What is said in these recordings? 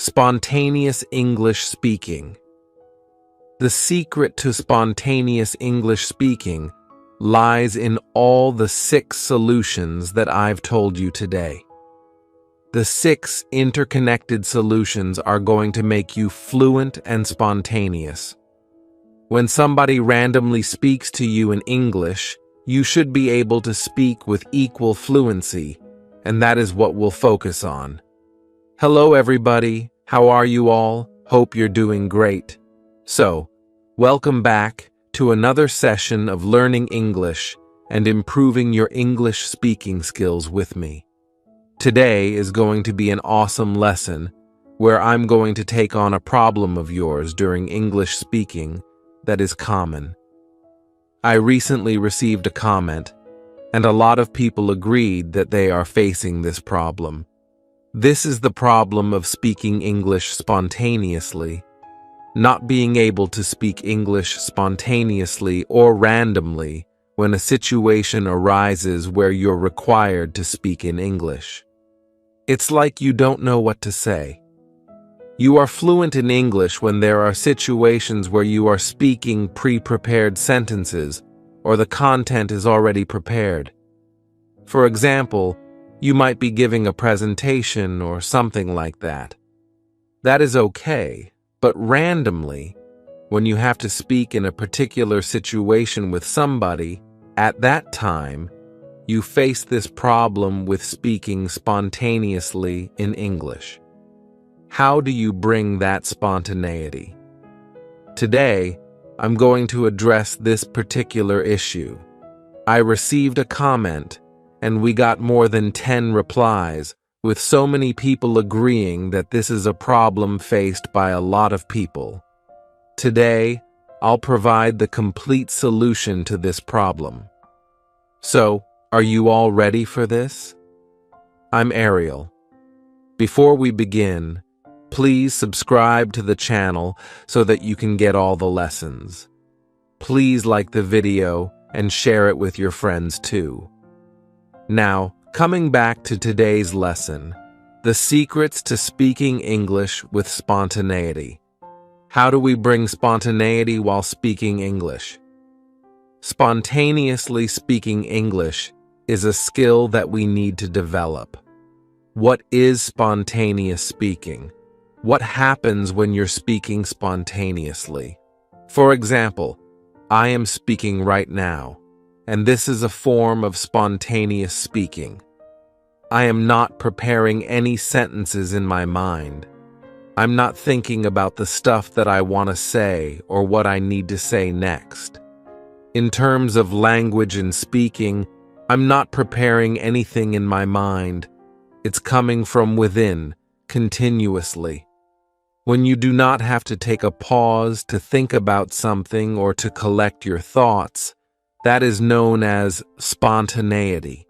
Spontaneous English speaking. The secret to spontaneous English speaking lies in all the 6 solutions that I've told you today. The 6 interconnected solutions are going to make you fluent and spontaneous. When somebody randomly speaks to you in English, you should be able to speak with equal fluency, and that is what we'll focus on. Hello everybody, how are you all? Hope you're doing great. So, welcome back to another session of learning English and improving your English speaking skills with me. Today is going to be an awesome lesson where I'm going to take on a problem of yours during English speaking that is common. I recently received a comment, and a lot of people agreed that they are facing this problem. This is the problem of speaking English spontaneously, not being able to speak English spontaneously or randomly when a situation arises where you're required to speak in English. It's like you don't know what to say. You are fluent in English when there are situations where you are speaking pre-prepared sentences or the content is already prepared. For example, you might be giving a presentation or something like that. That is okay, but randomly, when you have to speak in a particular situation with somebody, at that time, you face this problem with speaking spontaneously in English. How do you bring that spontaneity? Today, I'm going to address this particular issue. I received a comment, and we got more than 10 replies, with so many people agreeing that this is a problem faced by a lot of people. Today, I'll provide the complete solution to this problem. So, are you all ready for this? I'm Ariel. Before we begin, please subscribe to the channel so that you can get all the lessons. Please like the video and share it with your friends too. Now, coming back to today's lesson, the secrets to speaking English with spontaneity. How do we bring spontaneity while speaking English? Spontaneously speaking English is a skill that we need to develop. What is spontaneous speaking? What happens when you're speaking spontaneously? For example, I am speaking right now, and this is a form of spontaneous speaking. I am not preparing any sentences in my mind. I'm not thinking about the stuff that I want to say or what I need to say next. In terms of language and speaking, I'm not preparing anything in my mind. It's coming from within, continuously. When you do not have to take a pause to think about something or to collect your thoughts, that is known as spontaneity.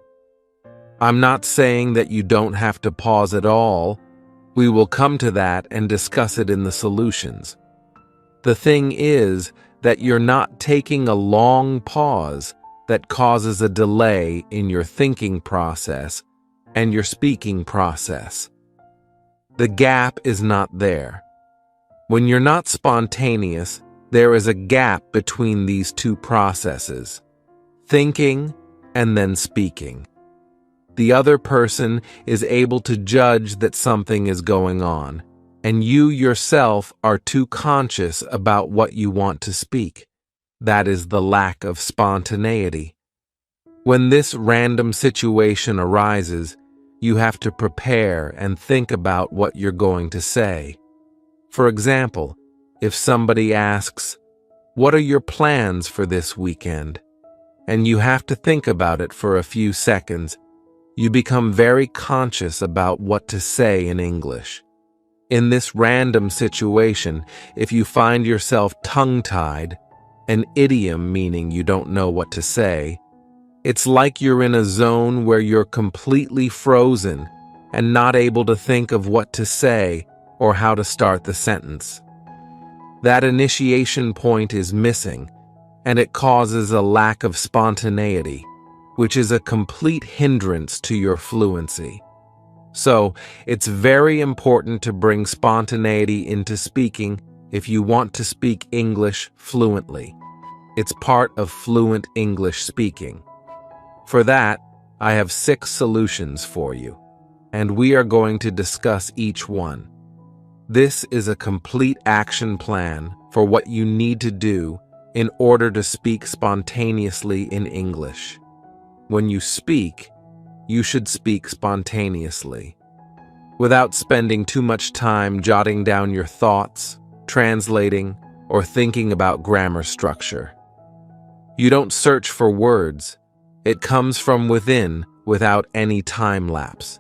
I'm not saying that you don't have to pause at all. We will come to that and discuss it in the solutions. The thing is that you're not taking a long pause that causes a delay in your thinking process and your speaking process. The gap is not there. When you're not spontaneous, there is a gap between these two processes, thinking and then speaking. The other person is able to judge that something is going on, and you yourself are too conscious about what you want to speak. That is the lack of spontaneity. When this random situation arises, you have to prepare and think about what you're going to say. For example, if somebody asks, "What are your plans for this weekend?" and you have to think about it for a few seconds, you become very conscious about what to say in English. In this random situation, if you find yourself tongue-tied, an idiom meaning you don't know what to say, it's like you're in a zone where you're completely frozen and not able to think of what to say or how to start the sentence. That initiation point is missing, and it causes a lack of spontaneity, which is a complete hindrance to your fluency. So, it's very important to bring spontaneity into speaking if you want to speak English fluently. It's part of fluent English speaking. For that, I have 6 solutions for you, and we are going to discuss each one. This is a complete action plan for what you need to do in order to speak spontaneously in English. When you speak, you should speak spontaneously, without spending too much time jotting down your thoughts, translating, or thinking about grammar structure. You don't search for words. It comes from within without any time lapse.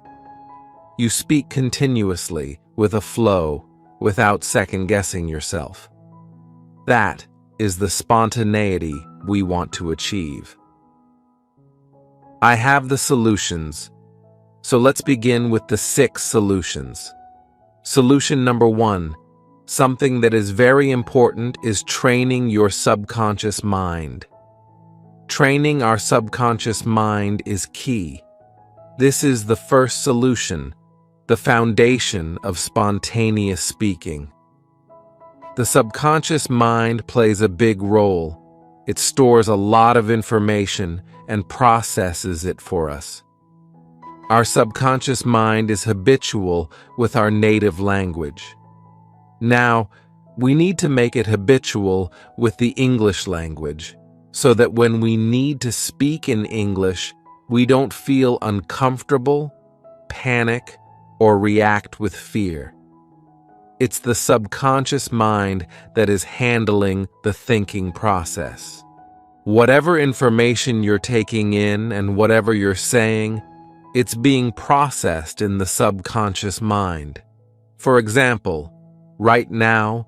You speak continuously with a flow without second-guessing yourself. That is the spontaneity we want to achieve. I have the solutions, so let's begin with the 6 solutions. Solution number 1, something that is very important, is training your subconscious mind. Training our subconscious mind is key. This is the first solution, the foundation of spontaneous speaking. The subconscious mind plays a big role. It stores a lot of information and processes it for us. Our subconscious mind is habitual with our native language. Now, we need to make it habitual with the English language, so that when we need to speak in English, we don't feel uncomfortable, panic, or react with fear. It's the subconscious mind that is handling the thinking process. Whatever information you're taking in and whatever you're saying, it's being processed in the subconscious mind. For example, right now,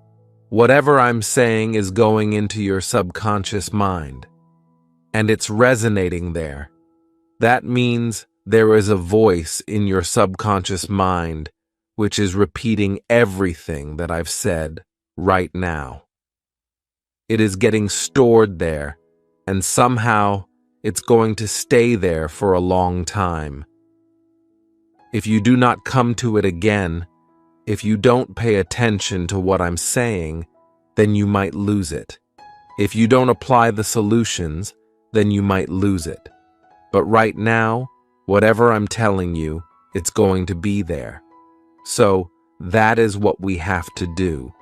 whatever I'm saying is going into your subconscious mind, and it's resonating there. That means there is a voice in your subconscious mind which is repeating everything that I've said right now. It is getting stored there, and somehow it's going to stay there for a long time. If you do not come to it again, if you don't pay attention to what I'm saying, then you might lose it. If you don't apply the solutions, then you might lose it. But right now, whatever I'm telling you, it's going to be there. So that is what we have to do.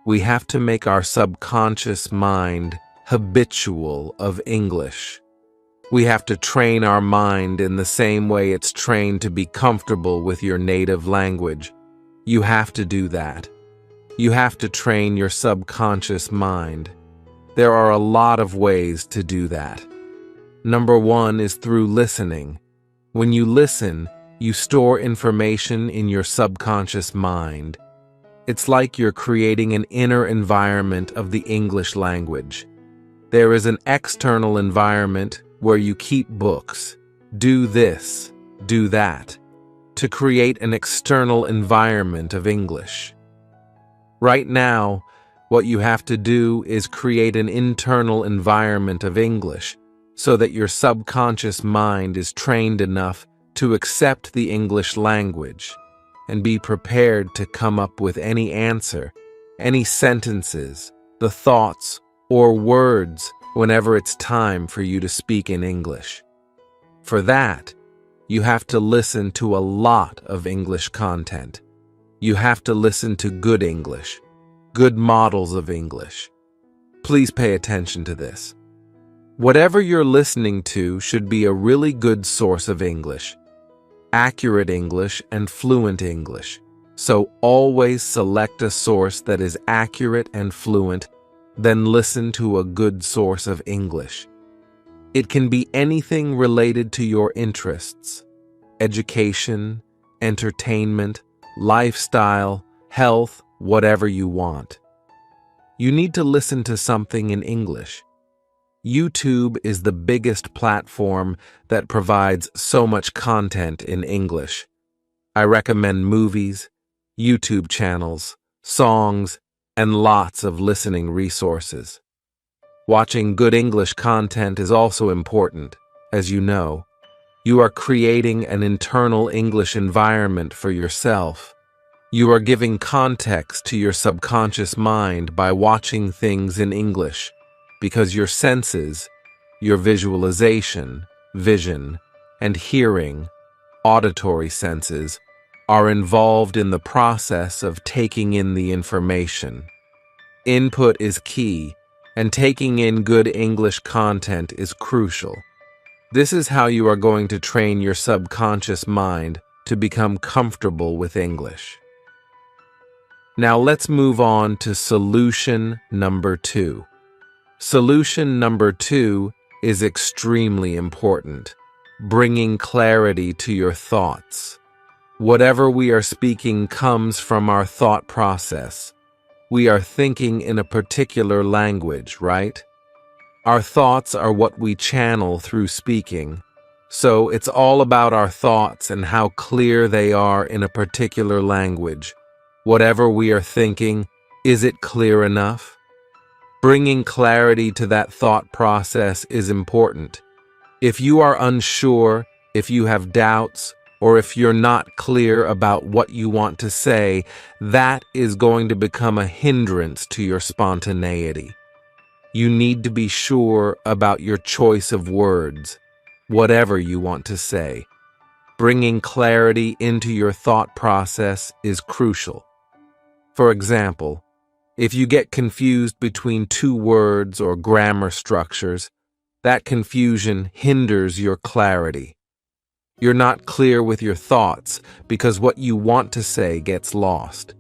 We have to make our subconscious mind habitual of English. We have to train our mind in the same way it's trained to be comfortable with your native language. You have to do that. You have to train your subconscious mind. There are a lot of ways to do that. Number 1 is through listening. When you listen, you store information in your subconscious mind. It's like you're creating an inner environment of the English language. There is an external environment where you keep books, do this, do that, to create an external environment of English. Right now, what you have to do is create an internal environment of English so that your subconscious mind is trained enough to accept the English language and be prepared to come up with any answer, any sentences, the thoughts, or words whenever it's time for you to speak in English. For that, you have to listen to a lot of English content. You have to listen to good English, good models of English. Please pay attention to this. Whatever you're listening to should be a really good source of English, accurate English and fluent English. So always select a source that is accurate and fluent, then listen to a good source of English. It can be anything related to your interests: education, entertainment, lifestyle, health, whatever you want. You need to listen to something in English. YouTube is the biggest platform that provides so much content in English. I recommend movies, YouTube channels, songs, and lots of listening resources. Watching good English content is also important, as you know. You are creating an internal English environment for yourself. You are giving context to your subconscious mind by watching things in English, because your senses, your visualization, vision, and hearing, auditory senses, are involved in the process of taking in the information. Input is key, and taking in good English content is crucial. This is how you are going to train your subconscious mind to become comfortable with English. Now let's move on to solution number 2. Solution number 2 is extremely important, bringing clarity to your thoughts. Whatever we are speaking comes from our thought process. We are thinking in a particular language, right? Our thoughts are what we channel through speaking. So it's all about our thoughts and how clear they are in a particular language. Whatever we are thinking, is it clear enough? Bringing clarity to that thought process is important. If you are unsure, if you have doubts, or if you're not clear about what you want to say, that is going to become a hindrance to your spontaneity. You need to be sure about your choice of words, whatever you want to say. Bringing clarity into your thought process is crucial. For example, if you get confused between two words or grammar structures, that confusion hinders your clarity. You're not clear with your thoughts because what you want to say gets lost.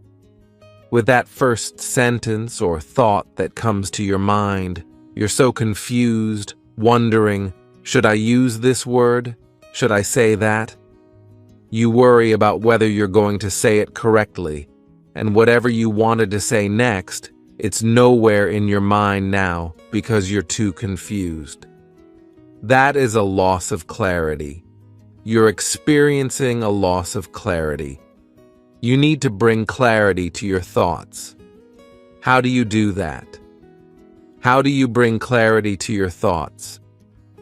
With that first sentence or thought that comes to your mind, you're so confused, wondering, should I use this word? Should I say that? You worry about whether you're going to say it correctly, and whatever you wanted to say next, it's nowhere in your mind now because you're too confused. That is a loss of clarity. You're experiencing a loss of clarity. You need to bring clarity to your thoughts. How do you do that? How do you bring clarity to your thoughts?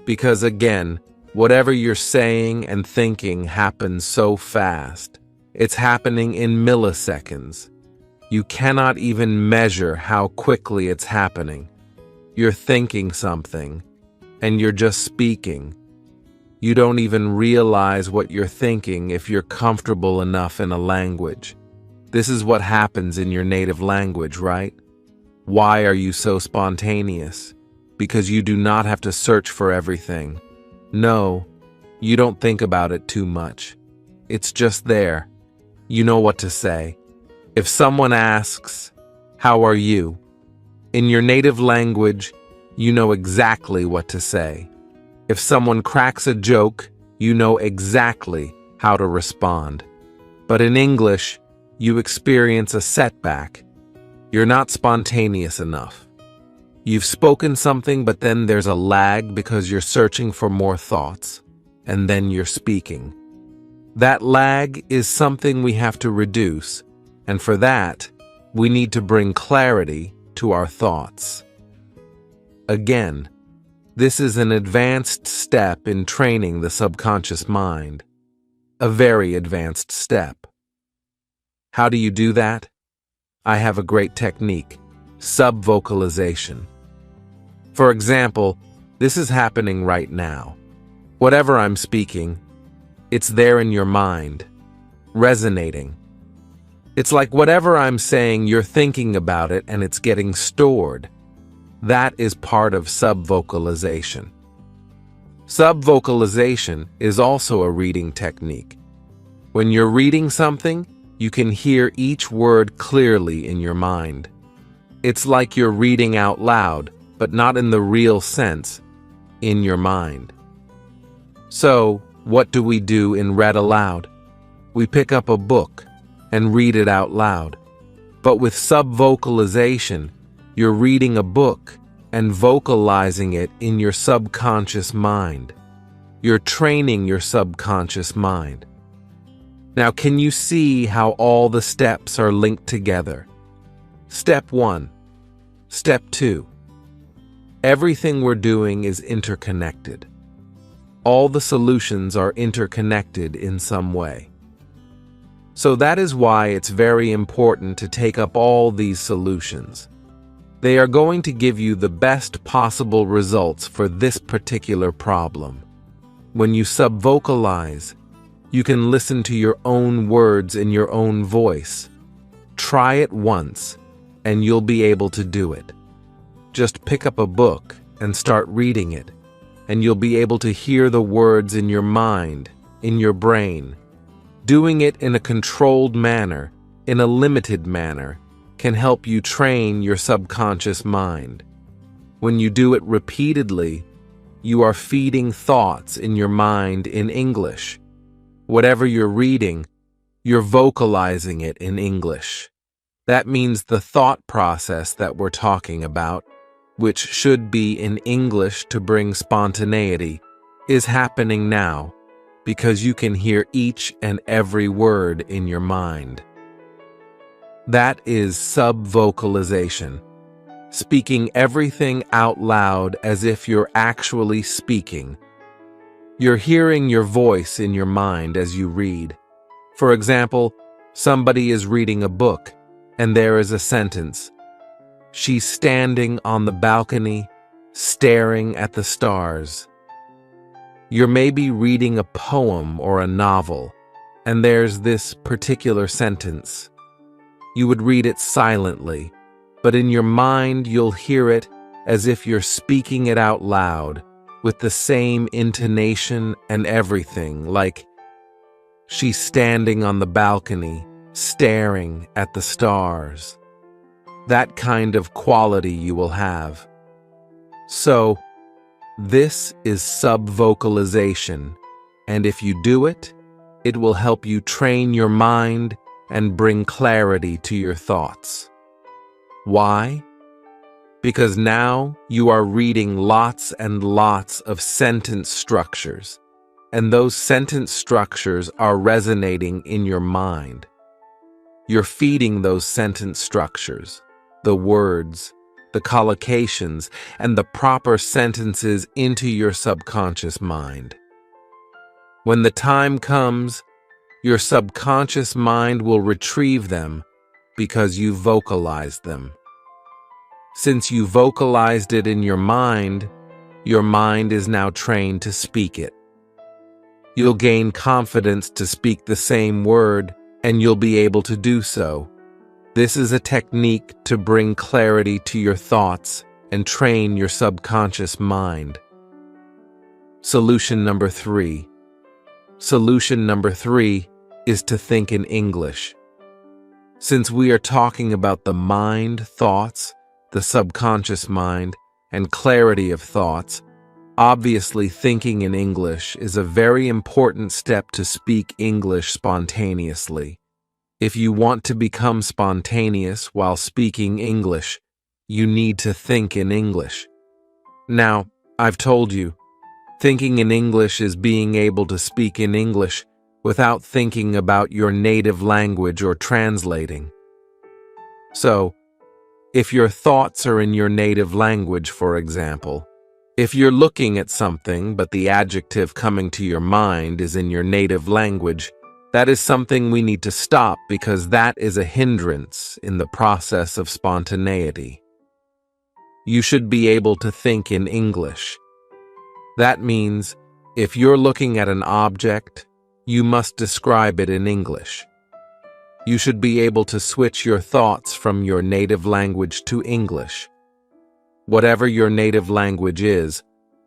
Because again, whatever you're saying and thinking happens so fast. It's happening in milliseconds. You cannot even measure how quickly it's happening. You're thinking something, and you're just speaking. You don't even realize what you're thinking if you're comfortable enough in a language. This is what happens in your native language, right? Why are you so spontaneous? Because you do not have to search for everything. No, you don't think about it too much. It's just there. You know what to say. If someone asks, "How are you?" in your native language, you know exactly what to say. If someone cracks a joke, you know exactly how to respond. But in English, you experience a setback. You're not spontaneous enough. You've spoken something, but then there's a lag because you're searching for more thoughts, and then you're speaking. That lag is something we have to reduce, and for that, we need to bring clarity to our thoughts. Again, this is an advanced step in training the subconscious mind. A very advanced step. How do you do that? I have a great technique, subvocalization. For example, this is happening right now. Whatever I'm speaking, it's there in your mind, resonating. It's like whatever I'm saying, you're thinking about it and it's getting stored. That is part of subvocalization. Subvocalization is also a reading technique. When you're reading something, you can hear each word clearly in your mind. It's like you're reading out loud, but not in the real sense, in your mind. So, what do we do in read aloud? We pick up a book and read it out loud. But with subvocalization, you're reading a book and vocalizing it in your subconscious mind. You're training your subconscious mind. Now, can you see how all the steps are linked together? Step 1. Step 2. Everything we're doing is interconnected. All the solutions are interconnected in some way. So that is why it's very important to take up all these solutions. They are going to give you the best possible results for this particular problem. When you subvocalize, you can listen to your own words in your own voice. Try it once, and you'll be able to do it. Just pick up a book and start reading it, and you'll be able to hear the words in your mind, in your brain. Doing it in a controlled manner, in a limited manner, can help you train your subconscious mind. When you do it repeatedly, you are feeding thoughts in your mind in English. Whatever you're reading, you're vocalizing it in English. That means the thought process that we're talking about, which should be in English to bring spontaneity, is happening now because you can hear each and every word in your mind. That is subvocalization, speaking everything out loud as if you're actually speaking. You're hearing your voice in your mind as you read. For example, somebody is reading a book, and there is a sentence. She's standing on the balcony, staring at the stars. You're maybe reading a poem or a novel, and there's this particular sentence. You would read it silently, but in your mind you'll hear it as if you're speaking it out loud, with the same intonation and everything, like, she's standing on the balcony, staring at the stars. That kind of quality you will have. So, this is subvocalization, and if you do it, it will help you train your mind and bring clarity to your thoughts. Why? Because now you are reading lots and lots of sentence structures, and those sentence structures are resonating in your mind. You're feeding those sentence structures, the words, the collocations, and the proper sentences into your subconscious mind. When the time comes, your subconscious mind will retrieve them because you vocalized them. Since you vocalized it in your mind is now trained to speak it. You'll gain confidence to speak the same word, and you'll be able to do so. This is a technique to bring clarity to your thoughts and train your subconscious mind. Solution number 3. Solution number 3 is to think in English. Since we are talking about the mind, thoughts, the subconscious mind, and clarity of thoughts, obviously thinking in English is a very important step to speak English spontaneously. If you want to become spontaneous while speaking English, you need to think in English. Now, I've told you, thinking in English is being able to speak in English without thinking about your native language or translating. So, if your thoughts are in your native language, for example, if you're looking at something but the adjective coming to your mind is in your native language, that is something we need to stop because that is a hindrance in the process of spontaneity. You should be able to think in English. That means if you're looking at an object, you must describe it in English. You should be able to switch your thoughts from your native language to English. Whatever your native language is,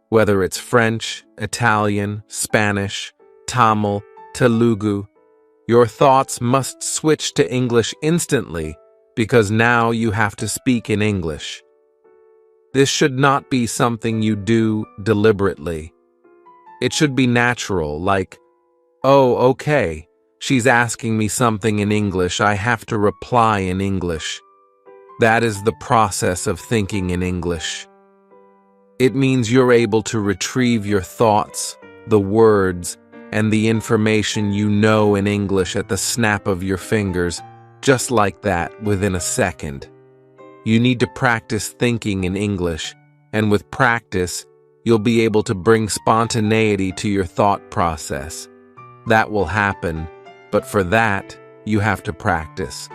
whether it's French, Italian, Spanish, Tamil, Telugu, your thoughts must switch to English instantly because now you have to speak in English. This should not be something you do deliberately. It should be natural, like, oh, okay, she's asking me something in English, I have to reply in English. That is the process of thinking in English. It means you're able to retrieve your thoughts, the words, and the information you know in English at the snap of your fingers, just like that, within a second. You need to practice thinking in English, and with practice, you'll be able to bring spontaneity to your thought process. That will happen, but for that, you have to practice.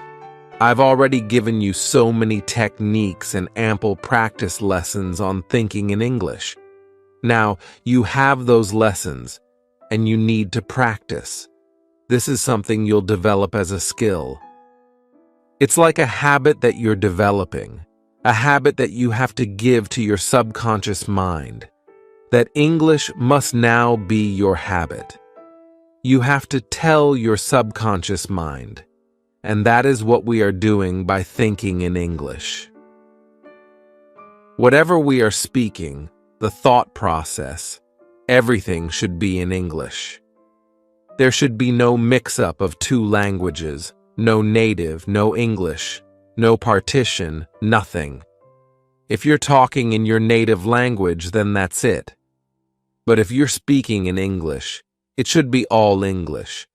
I've already given you so many techniques and ample practice lessons on thinking in English. Now, you have those lessons, and you need to practice. This is something you'll develop as a skill. It's like a habit that you're developing, a habit that you have to give to your subconscious mind, that English must now be your habit. You have to tell your subconscious mind, and that is what we are doing by thinking in English. Whatever we are speaking, the thought process, everything should be in English. There should be no mix-up of two languages, no native, no English, no partition, nothing. If you're talking in your native language, then that's it. But if you're speaking in English, it should be all English.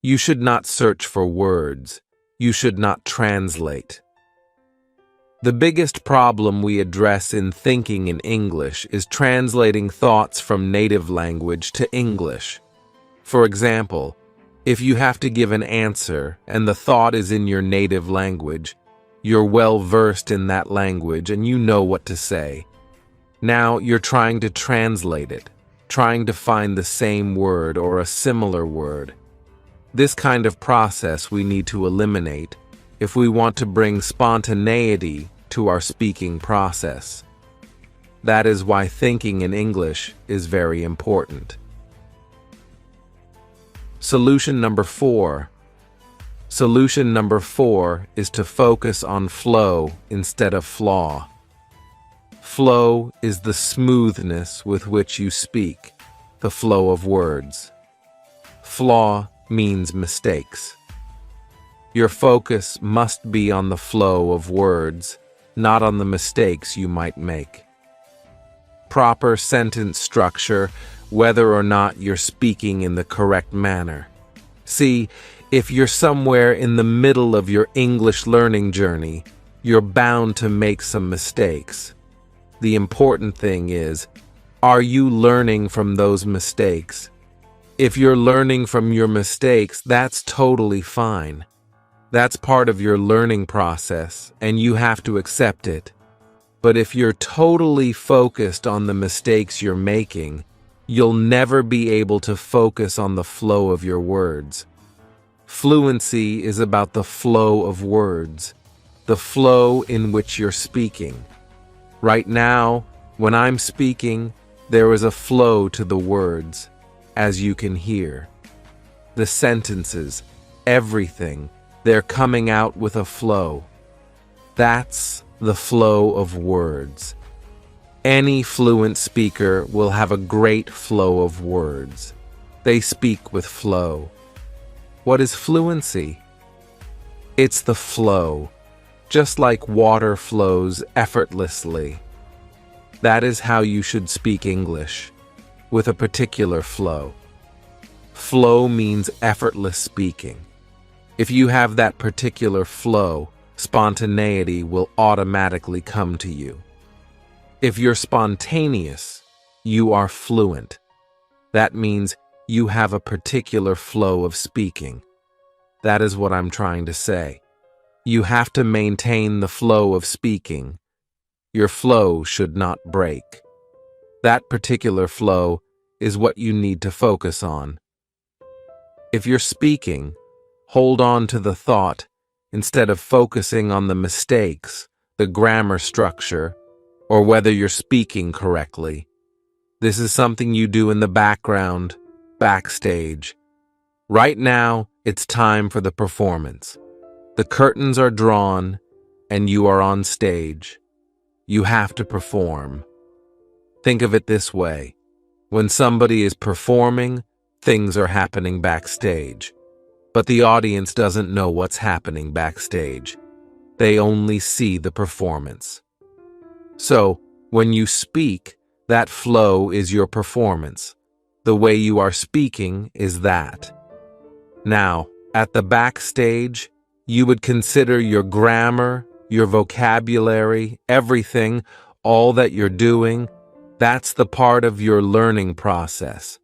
You should not search for words. You should not translate. The biggest problem we address in thinking in English is translating thoughts from native language to English. For example, if you have to give an answer and the thought is in your native language, you're well versed in that language and you know what to say. Now you're trying to translate it, trying to find the same word or a similar word. This kind of process we need to eliminate if we want to bring spontaneity to our speaking process. That is why thinking in English is very important. Solution number 4. Solution number 4 is to focus on flow instead of flaw. Flow is the smoothness with which you speak, the flow of words. Flaw means mistakes. Your focus must be on the flow of words, not on the mistakes you might make. Proper sentence structure, whether or not you're speaking in the correct manner. See, if you're somewhere in the middle of your English learning journey, you're bound to make some mistakes. The important thing is, are you learning from those mistakes? If you're learning from your mistakes, that's totally fine. That's part of your learning process, and you have to accept it. But if you're totally focused on the mistakes you're making, you'll never be able to focus on the flow of your words. Fluency is about the flow of words, the flow in which you're speaking. Right now, when I'm speaking, there is a flow to the words, as you can hear. The sentences, everything, they're coming out with a flow. That's the flow of words. Any fluent speaker will have a great flow of words. They speak with flow. What is fluency? It's the flow, just like water flows effortlessly. That is how you should speak English, with a particular flow. Flow means effortless speaking. If you have that particular flow, spontaneity will automatically come to you. If you're spontaneous, you are fluent. That means you have a particular flow of speaking. That is what I'm trying to say. You have to maintain the flow of speaking. Your flow should not break. That particular flow is what you need to focus on. If you're speaking, hold on to the thought instead of focusing on the mistakes, the grammar structure, or whether you're speaking correctly. This is something you do in the background, backstage. Right now, it's time for the performance. The curtains are drawn, and you are on stage. You have to perform. Think of it this way. When somebody is performing, things are happening backstage. But the audience doesn't know what's happening backstage. They only see the performance. So, when you speak, that flow is your performance. The way you are speaking is that. Now, at the backstage, you would consider your grammar, your vocabulary, everything, all that you're doing, That's the part of your learning process.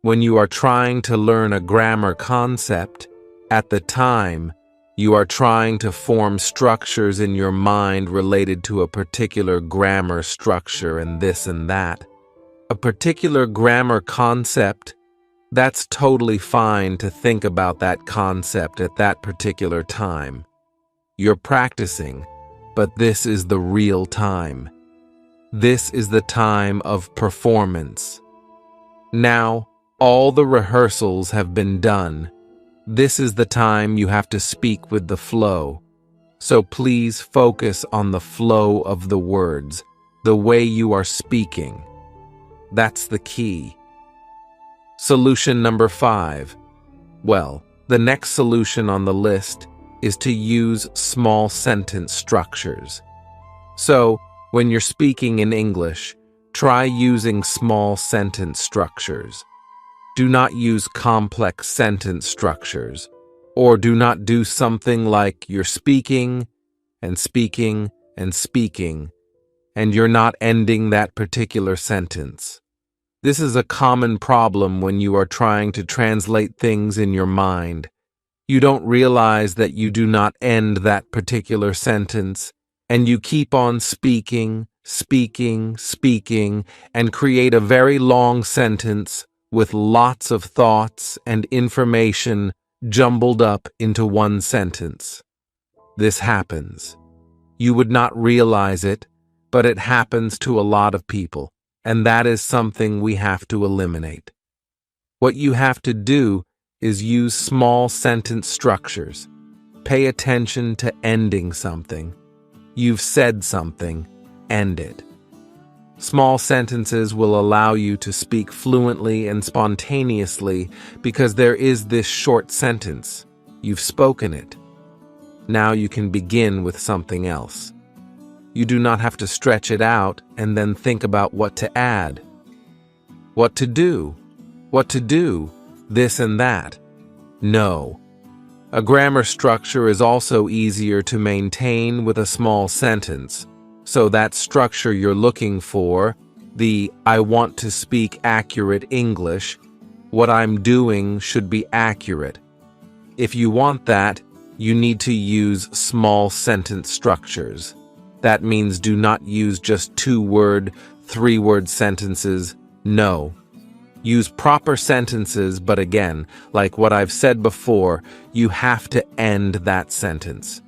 When you are trying to learn a grammar concept, at the time, you are trying to form structures in your mind related to a particular grammar structure and this and that. A particular grammar concept, that's totally fine to think about that concept at that particular time. You're practicing, but this is the real time. This is the time of performance. Now, all the rehearsals have been done. This is the time you have to speak with the flow. So please focus on the flow of the words, the way you are speaking. That's the key. Solution number 5. Well, the next solution on the list is to use small sentence structures. So, when you're speaking in English, try using small sentence structures. Do not use complex sentence structures, or do not do something like you're speaking and speaking and speaking, and you're not ending that particular sentence. This is a common problem when you are trying to translate things in your mind. You don't realize that you do not end that particular sentence, and you keep on speaking, and create a very long sentence with lots of thoughts and information jumbled up into one sentence. This happens. You would not realize it, but it happens to a lot of people, and that is something we have to eliminate. What you have to do is use small sentence structures. Pay attention to ending something. You've said something, end it. Small sentences will allow you to speak fluently and spontaneously because there is this short sentence. You've spoken it. Now you can begin with something else. You do not have to stretch it out and then think about what to add. What to do, this and that. No. A grammar structure is also easier to maintain with a small sentence. So that structure you're looking for, the I want to speak accurate English, what I'm doing should be accurate. If you want that, you need to use small sentence structures. That means do not use just 2-word, 3-word sentences. No. Use proper sentences, but again, like what I've said before, you have to end that sentence.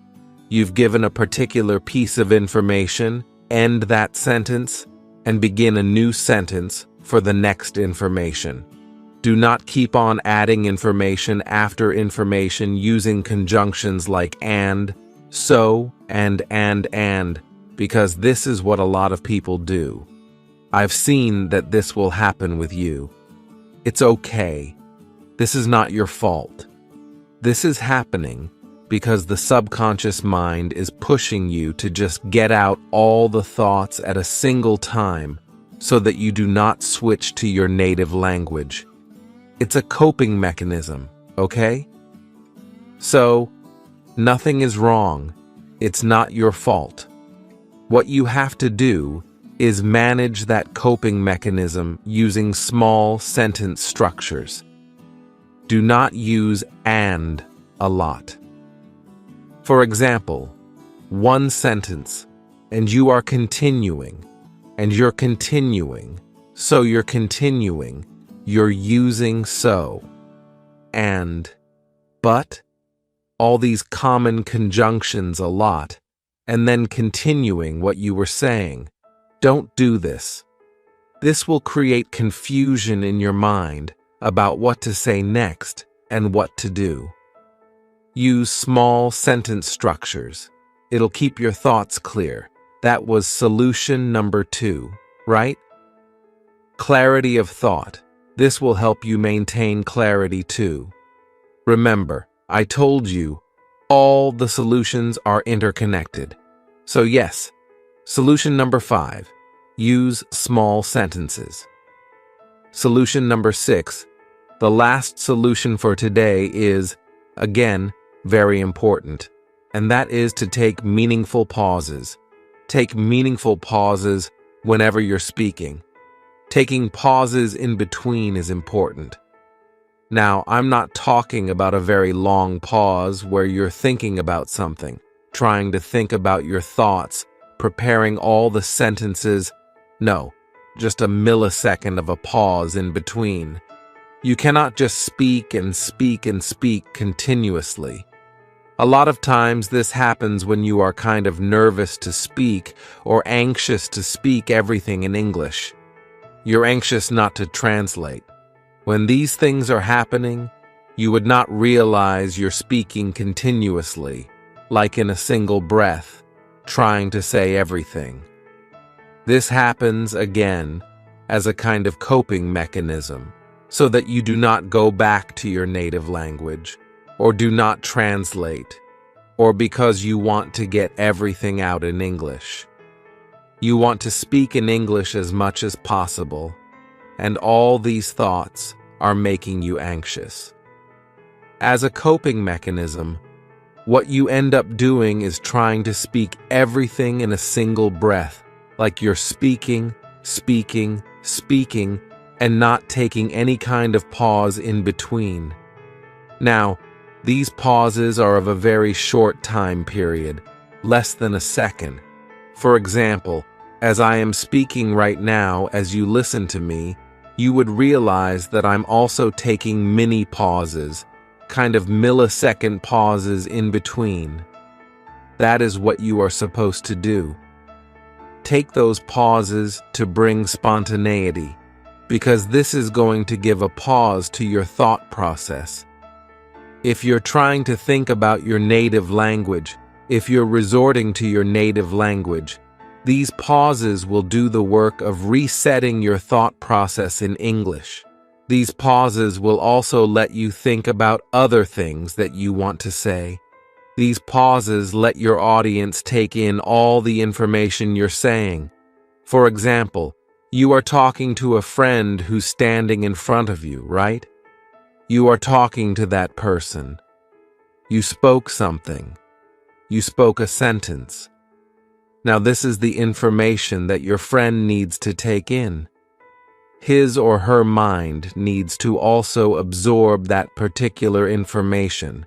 You've given a particular piece of information, end that sentence, and begin a new sentence for the next information. Do not keep on adding information after information using conjunctions like and, so, and, because this is what a lot of people do. I've seen that this will happen with you. It's okay. This is not your fault. This is happening because the subconscious mind is pushing you to just get out all the thoughts at a single time so that you do not switch to your native language. It's a coping mechanism, okay? So, nothing is wrong. It's not your fault. What you have to do is manage that coping mechanism using small sentence structures. Do not use and a lot. For example, one sentence, and you are continuing, and you're continuing, so you're continuing, you're using so, and, but, all these common conjunctions a lot, and then continuing what you were saying. Don't do this. This will create confusion in your mind about what to say next and what to do. Use small sentence structures. It'll keep your thoughts clear. That was solution number 2, right? Clarity of thought. This will help you maintain clarity too. Remember, I told you, all the solutions are interconnected. So yes, solution number 5, use small sentences. Solution number 6, the last solution for today is, again, very important, and that is to take meaningful pauses. Take meaningful pauses whenever you're speaking. Taking pauses in between is important. Now, I'm not talking about a very long pause where you're thinking about something, trying to think about your thoughts, preparing all the sentences. No, just a millisecond of a pause in between. You cannot just speak and speak and speak continuously. A lot of times this happens when you are kind of nervous to speak or anxious to speak everything in English. You're anxious not to translate. When these things are happening, you would not realize you're speaking continuously, like in a single breath, trying to say everything. This happens, again, as a kind of coping mechanism, so that you do not go back to your native language, or do not translate, or because you want to get everything out in English. You want to speak in English as much as possible, and all these thoughts are making you anxious. As a coping mechanism, what you end up doing is trying to speak everything in a single breath, like you're speaking, speaking, speaking, and not taking any kind of pause in between. Now, these pauses are of a very short time period, less than a second. For example, as I am speaking right now, as you listen to me, you would realize that I'm also taking mini pauses, kind of millisecond pauses in between. That is what you are supposed to do. Take those pauses to bring spontaneity, because this is going to give a pause to your thought process. If you're trying to think about your native language, if you're resorting to your native language, these pauses will do the work of resetting your thought process in English. These pauses will also let you think about other things that you want to say. These pauses let your audience take in all the information you're saying. For example, you are talking to a friend who's standing in front of you, right? You are talking to that person. You spoke something. You spoke a sentence. Now this is the information that your friend needs to take in. His or her mind needs to also absorb that particular information.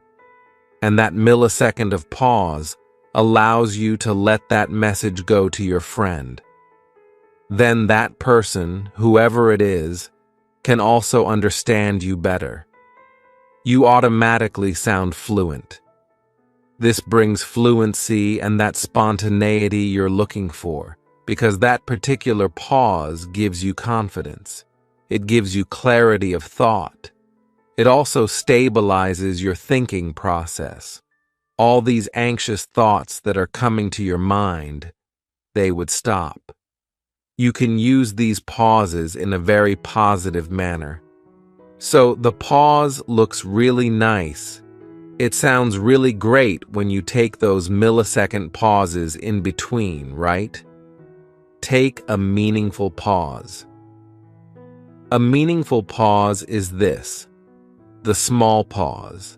And that millisecond of pause allows you to let that message go to your friend. Then that person, whoever it is, can also understand you better. You automatically sound fluent. This brings fluency and that spontaneity you're looking for, because that particular pause gives you confidence. It gives you clarity of thought. It also stabilizes your thinking process. All these anxious thoughts that are coming to your mind, they would stop. You can use these pauses in a very positive manner. So the pause looks really nice. It sounds really great when you take those millisecond pauses in between, right? Take a meaningful pause. A meaningful pause is this: the small pause,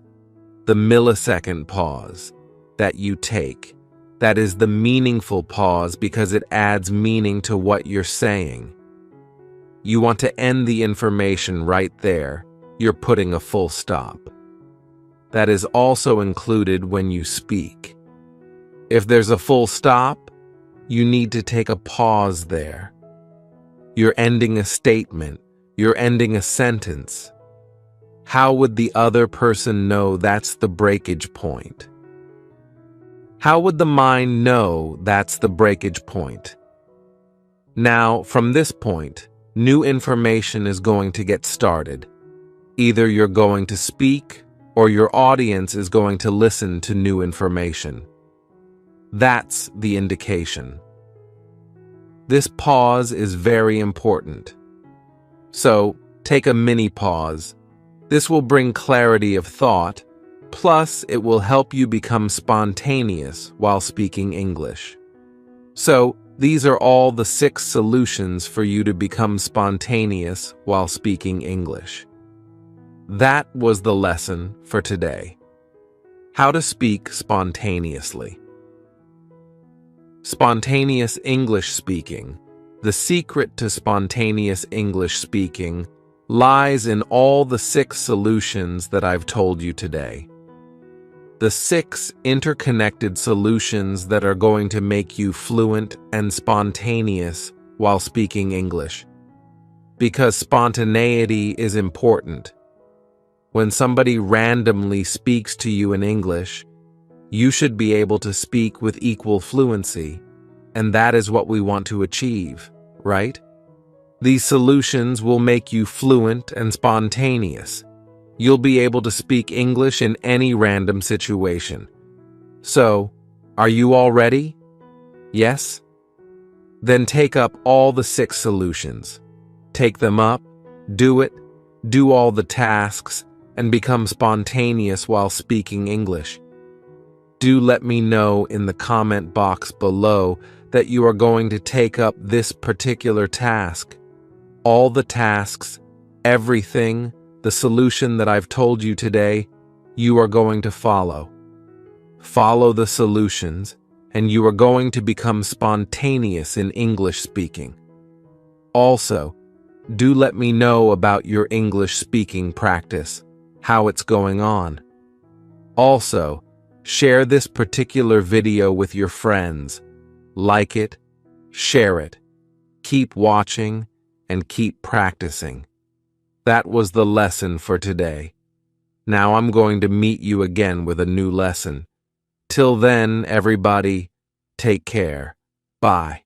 the millisecond pause that you take. That is the meaningful pause because it adds meaning to what you're saying. You want to end the information right there. You're putting a full stop. That is also included when you speak. If there's a full stop, you need to take a pause there. You're ending a statement. You're ending a sentence. How would the other person know that's the breakage point? How would the mind know that's the breakage point? Now, from this point, new information is going to get started. Either you're going to speak or your audience is going to listen to new information. That's the indication. This pause is very important. So, take a mini pause. This will bring clarity of thought, plus it will help you become spontaneous while speaking English. So, these are all the 6 solutions for you to become spontaneous while speaking English. That was the lesson for today. How to speak spontaneously. Spontaneous English speaking The secret to spontaneous English speaking lies in all the 6 solutions that I've told you today. The 6 interconnected solutions that are going to make you fluent and spontaneous while speaking English. Because spontaneity is important. When somebody randomly speaks to you in English, you should be able to speak with equal fluency, and that is what we want to achieve, right? These solutions will make you fluent and spontaneous. You'll be able to speak English in any random situation. So, are you all ready? Yes? Then take up all the 6 solutions. Take them up, do it, do all the tasks, and become spontaneous while speaking English. Do let me know in the comment box below that you are going to take up this particular task. All the tasks, everything, the solution that I've told you today, you are going to follow. Follow the solutions, and you are going to become spontaneous in English speaking. Also, do let me know about your English speaking practice, how it's going on. Also, share this particular video with your friends. Like it, share it. Keep watching and keep practicing. That was the lesson for today. Now I'm going to meet you again with a new lesson. Till then, everybody, take care. Bye.